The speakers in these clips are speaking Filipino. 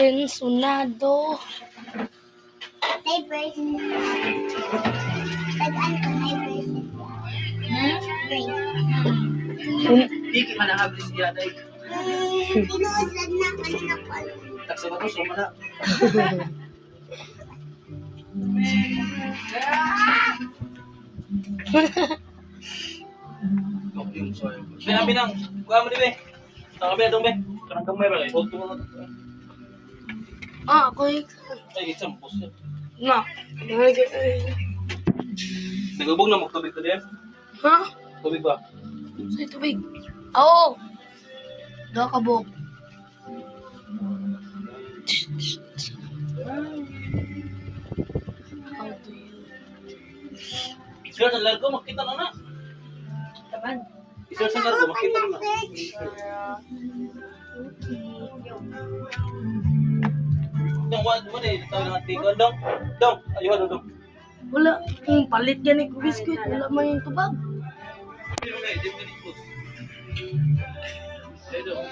Pensunado. May braces. Tag-an ko may braces. Brace. Hindi man ang hablis siya dahil. Tinuusad na kanina ko. Taksa ba ito? Suma na. Binang. Kuha mo din, be. Saka be, dong, be. Karang kamay ba? Hold ko mo. Ako Ay, isang post yan. na. Nagubog na magtubig to din. Ha? Tubig ba? Sa tubig. Oo. Daw kabog. Sir, sa largo, makita na na. Sir, sa largo, makita na na. Dong, what eh? Tawag na tingkol, dong. Dong, ayun, dong. Wala. Palit yan ni biskuit. Wala man yung tubag. Pero na, di mo ganit. Ayun, dong.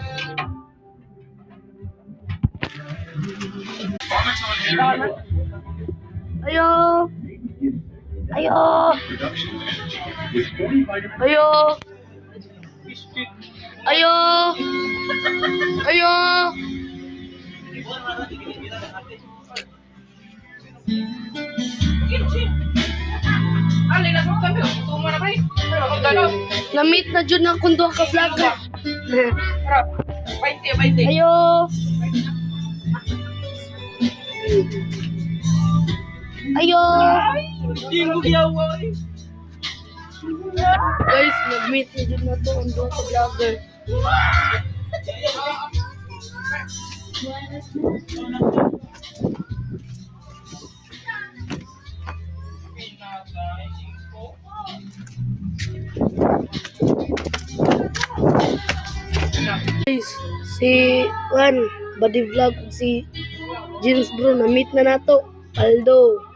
Ayo. Ayo. Ayo. Ayo. Ayo. Namit na dyan ang kundo ka vlogger. Ayo. Ayo. Guys, nag-meet na dyan na to ang doon ka vlogger. Guys, si Juan, body vlog si James bro, na-meet na nato. Aldo.